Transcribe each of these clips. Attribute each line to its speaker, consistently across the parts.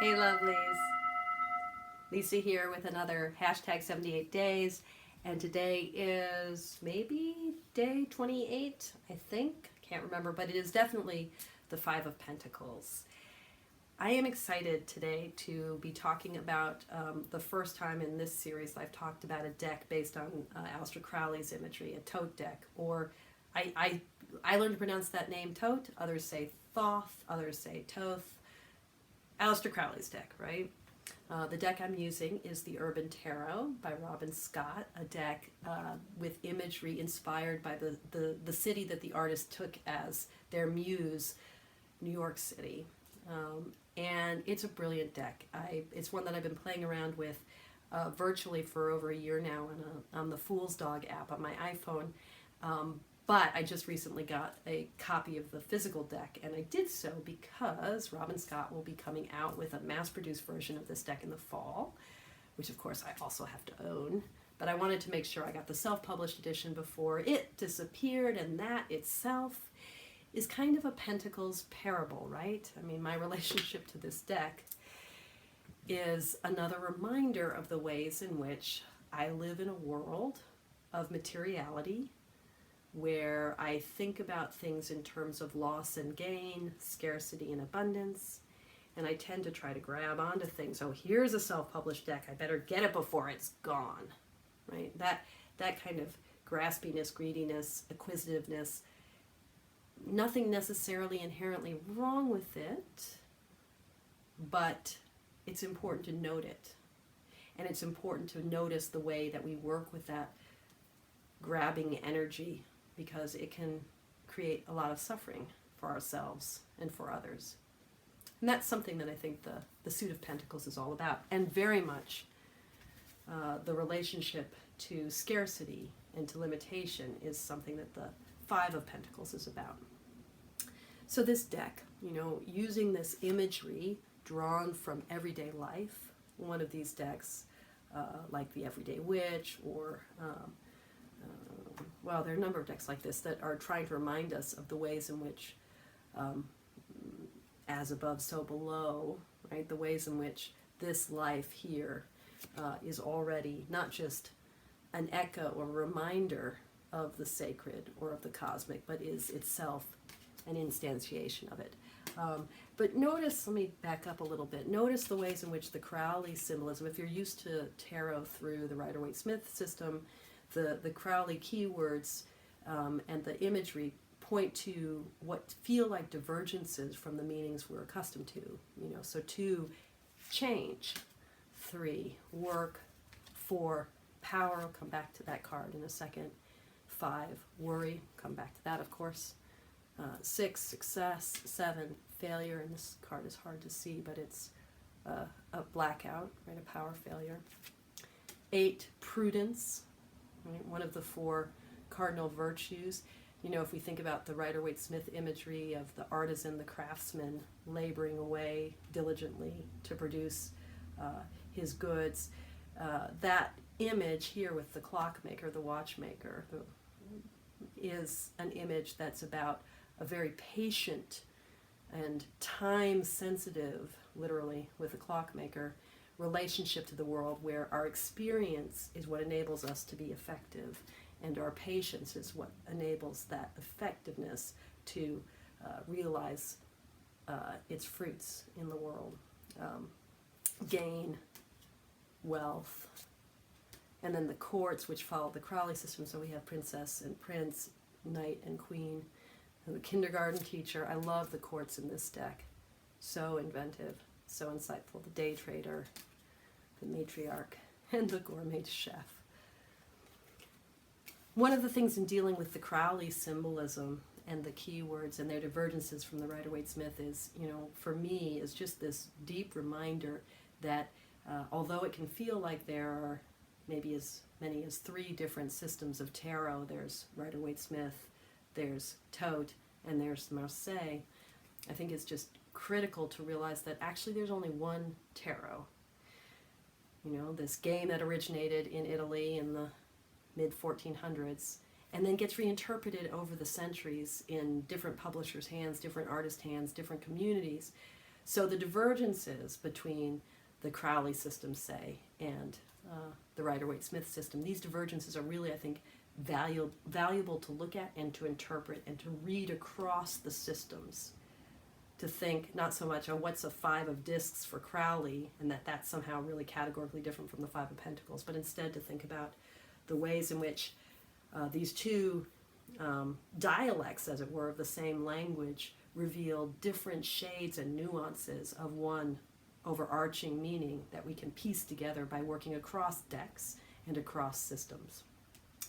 Speaker 1: Hey lovelies, Lisa here with another hashtag 78 days, and today is maybe day 28, I think. Can't remember, but it is definitely the Five of Pentacles. I am excited today to be talking about the first time in this series I've talked about a deck based on Aleister Crowley's imagery, a tote deck, or I learned to pronounce that name tote, others say Thoth, others say Toth. Aleister Crowley's deck, right? The deck I'm using is the Urban Tarot by Robin Scott, a deck with imagery inspired by the city that the artist took as their muse, New York City. And it's a brilliant deck. It's one that I've been playing around with virtually for over a year now on the Fool's Dog app on my iPhone. But I just recently got a copy of the physical deck, and I did so because Robin Scott will be coming out with a mass-produced version of this deck in the fall, which of course I also have to own. But I wanted to make sure I got the self-published edition before it disappeared, and that itself is kind of a Pentacles parable, right? I mean, my relationship to this deck is another reminder of the ways in which I live in a world of materiality, where I think about things in terms of loss and gain, scarcity and abundance, and I tend to try to grab onto things. Oh, here's a self-published deck, I better get it before it's gone, right? That kind of graspiness, greediness, acquisitiveness, nothing necessarily inherently wrong with it, but it's important to note it. And it's important to notice the way that we work with that grabbing energy, because it can create a lot of suffering for ourselves and for others. And that's something that I think the Suit of Pentacles is all about, and very much the relationship to scarcity and to limitation is something that the Five of Pentacles is about. So this deck, using this imagery drawn from everyday life, one of these decks, like the Everyday Witch, or well, there are a number of decks like this that are trying to remind us of the ways in which, as above, so below, right? The ways in which this life here is already not just an echo or reminder of the sacred or of the cosmic, but is itself an instantiation of it. But notice, let me back up a little bit, notice the ways in which the Crowley symbolism, if you're used to tarot through the Rider-Waite-Smith system, the Crowley keywords and the imagery point to what feel like divergences from the meanings we're accustomed to. So 2, change. 3, work. 4, power. I'll come back to that card in a second. 5, worry. Come back to that, of course. 6, success. 7, failure. And this card is hard to see, but it's a blackout, right? A power failure. 8, prudence. Right? One of the 4 cardinal virtues. If we think about the Rider-Waite-Smith imagery of the artisan, the craftsman, laboring away diligently to produce his goods, that image here with the clockmaker, the watchmaker, is an image that's about a very patient and time-sensitive, literally with a clockmaker, relationship to the world, where our experience is what enables us to be effective, and our patience is what enables that effectiveness to realize its fruits in the world. Gain, wealth, and then the courts, which follow the Crowley system. So we have princess and prince, knight and queen, and the kindergarten teacher. I love the courts in this deck. So inventive, so insightful. The day trader, the matriarch, and the gourmet chef. One of the things in dealing with the Crowley symbolism and the keywords and their divergences from the Rider-Waite-Smith is, for me, is just this deep reminder that although it can feel like there are maybe as many as 3 different systems of tarot, there's Rider-Waite-Smith, there's Tote, and there's Marseille, I think it's just critical to realize that actually there's only one tarot. This game that originated in Italy in the mid-1400s and then gets reinterpreted over the centuries in different publishers' hands, different artists' hands, different communities. So the divergences between the Crowley system, say, and the Rider-Waite-Smith system, these divergences are really, I think, valuable to look at and to interpret and to read across the systems, to think not so much on what's a five of discs for Crowley and that's somehow really categorically different from the five of pentacles, but instead to think about the ways in which these two dialects, as it were, of the same language reveal different shades and nuances of one overarching meaning that we can piece together by working across decks and across systems.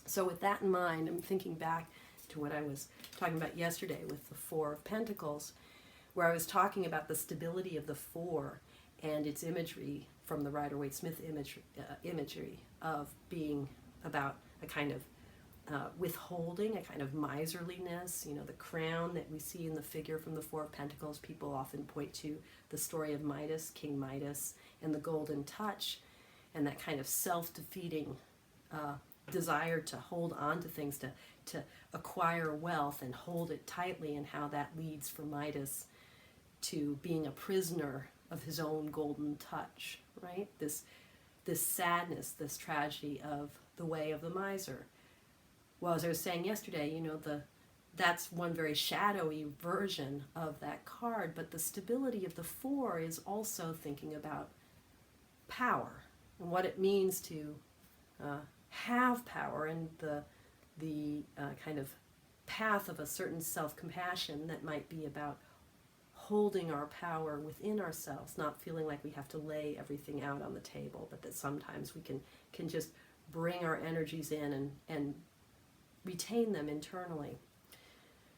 Speaker 1: So with that in mind, I'm thinking back to what I was talking about yesterday with the Four of Pentacles, where I was talking about the stability of the Four and its imagery from the Rider-Waite-Smith imagery of being about a kind of withholding, a kind of miserliness. You know, the crown that we see in the figure from the Four of Pentacles, people often point to the story of Midas, King Midas, and the golden touch, and that kind of self-defeating desire to hold on to things, to acquire wealth and hold it tightly, and how that leads for Midas to being a prisoner of his own golden touch, right? This sadness, this tragedy of the way of the miser. Well, as I was saying yesterday, you know, that's one very shadowy version of that card, but the stability of the Four is also thinking about power and what it means to have power, and the kind of path of a certain self-compassion that might be about holding our power within ourselves, not feeling like we have to lay everything out on the table, but that sometimes we can just bring our energies in and retain them internally.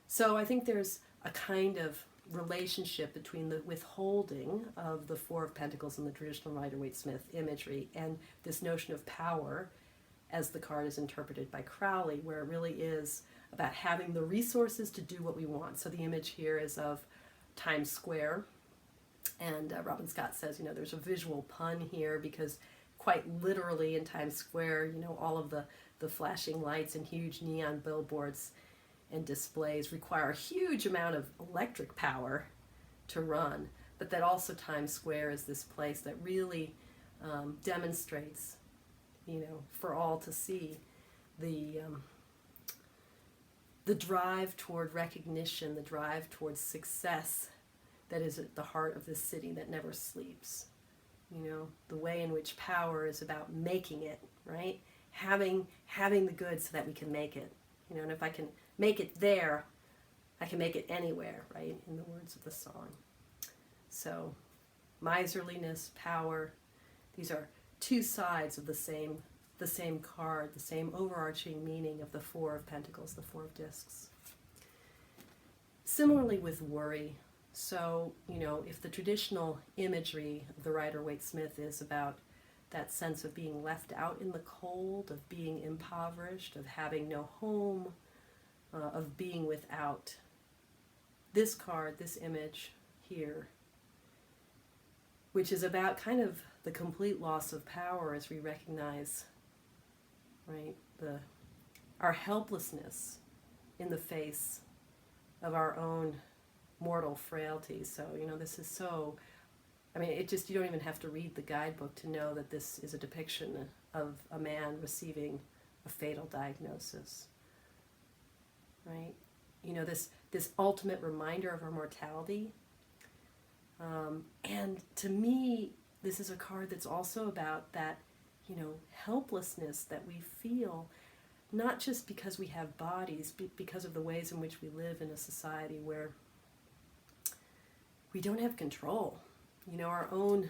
Speaker 1: So I think there's a kind of relationship between the withholding of the Four of Pentacles in the traditional Rider-Waite-Smith imagery and this notion of power as the card is interpreted by Crowley, where it really is about having the resources to do what we want. So the image here is of Times Square, and Robin Scott says, you know, there's a visual pun here because quite literally in Times Square, you know, all of the flashing lights and huge neon billboards and displays require a huge amount of electric power to run, but that also Times Square is this place that really demonstrates, you know, for all to see the drive toward recognition, the drive towards success that is at the heart of this city that never sleeps. You know, the way in which power is about making it, right? Having the goods so that we can make it. You know, and if I can make it there, I can make it anywhere, right? In the words of the song. So, miserliness, power, these are two sides of the same card, the same overarching meaning of the Four of Pentacles, the Four of Discs. Similarly with worry. So, you know, if the traditional imagery of the Rider-Waite-Smith is about that sense of being left out in the cold, of being impoverished, of having no home, of being without, this card, this image here, which is about kind of the complete loss of power as we recognize, right, our helplessness in the face of our own mortal frailty. So, you know, this is so, I mean, it just, you don't even have to read the guidebook to know that this is a depiction of a man receiving a fatal diagnosis, right? You know, this ultimate reminder of our mortality. And to me, this is a card that's also about that, you know, helplessness that we feel, not just because we have bodies, but because of the ways in which we live in a society where we don't have control. You know, our own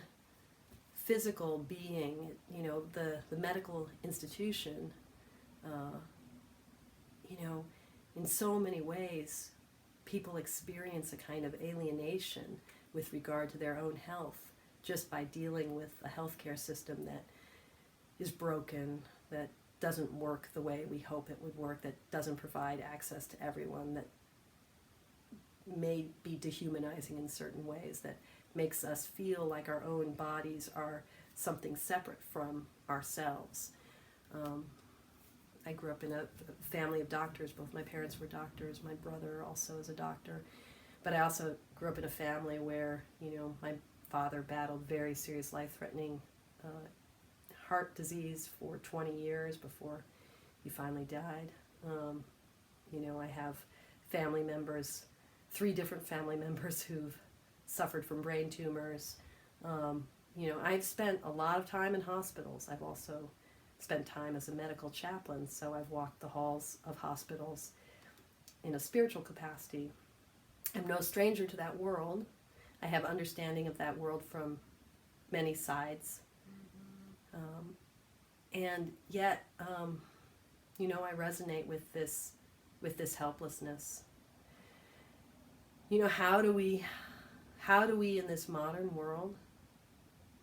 Speaker 1: physical being, you know, the medical institution, you know, in so many ways, people experience a kind of alienation with regard to their own health just by dealing with a healthcare system that is broken, that doesn't work the way we hope it would work, that doesn't provide access to everyone, that may be dehumanizing in certain ways, that makes us feel like our own bodies are something separate from ourselves. I grew up in a family of doctors. Both my parents were doctors. My brother also is a doctor. But I also grew up in a family where, you know, my father battled very serious life-threatening heart disease for 20 years before he finally died. You know, I have family members, 3 different family members who've suffered from brain tumors. You know, I've spent a lot of time in hospitals. I've also spent time as a medical chaplain, so I've walked the halls of hospitals in a spiritual capacity. I'm no stranger to that world. I have understanding of that world from many sides. And yet, you know, I resonate with this helplessness. You know, how do we in this modern world,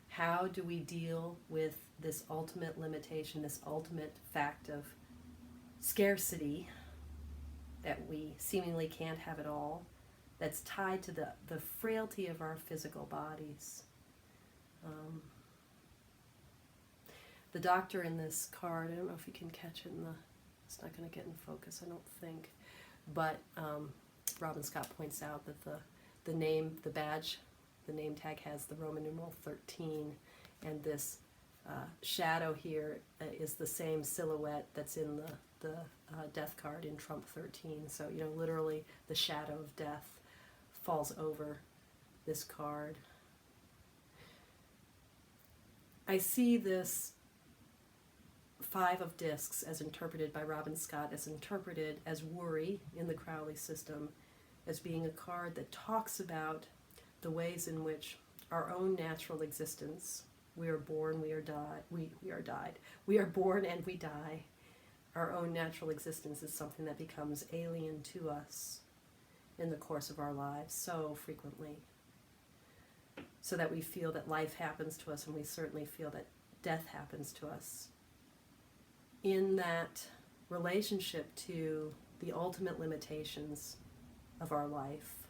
Speaker 1: how do we deal with this ultimate limitation, this ultimate fact of scarcity, that we seemingly can't have it all, that's tied to the frailty of our physical bodies? The doctor in this card, I don't know if you can catch it it's not going to get in focus, I don't think, but Robin Scott points out that the name, the badge, the name tag has the Roman numeral 13, and this shadow here is the same silhouette that's in the death card in Trump 13. So, you know, literally the shadow of death falls over this card. I see this 5 of discs as interpreted by Robin Scott, as interpreted as worry in the Crowley system, as being a card that talks about the ways in which our own natural existence, we are born, we are died. We are born and we die. Our own natural existence is something that becomes alien to us in the course of our lives so frequently, so that we feel that life happens to us, and we certainly feel that death happens to us. In that relationship to the ultimate limitations of our life,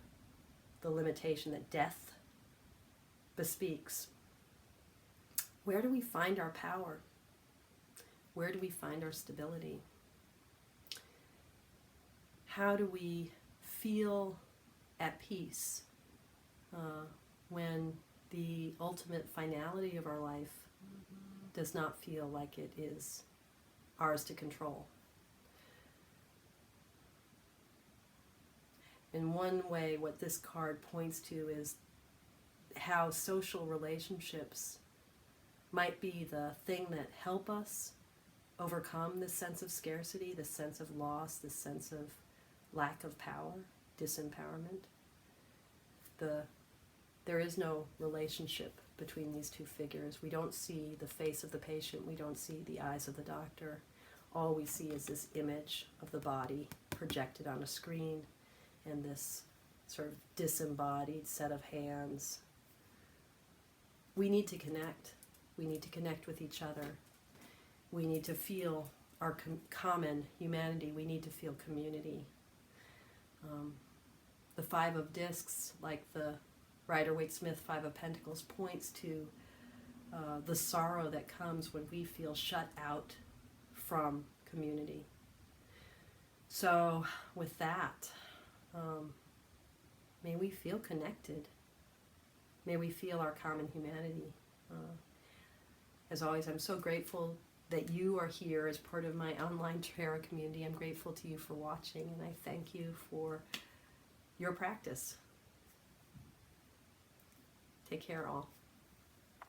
Speaker 1: the limitation that death bespeaks, where do we find our power? Where do we find our stability? How do we feel at peace when the ultimate finality of our life does not feel like it is ours to control? In one way, what this card points to is how social relationships might be the thing that help us overcome this sense of scarcity, this sense of loss, this sense of lack of power, disempowerment. There is no relationship between these 2 figures. We don't see the face of the patient. We don't see the eyes of the doctor. All we see is this image of the body projected on a screen, and this sort of disembodied set of hands. We need to connect. We need to connect with each other. We need to feel our common humanity. We need to feel community. The 5 of discs, like the Rider-Waite-Smith 5 of Pentacles, points to the sorrow that comes when we feel shut out from community. So with that, may we feel connected. May we feel our common humanity. As always, I'm so grateful that you are here as part of my online tarot community. I'm grateful to you for watching, and I thank you for your practice. Take care, all.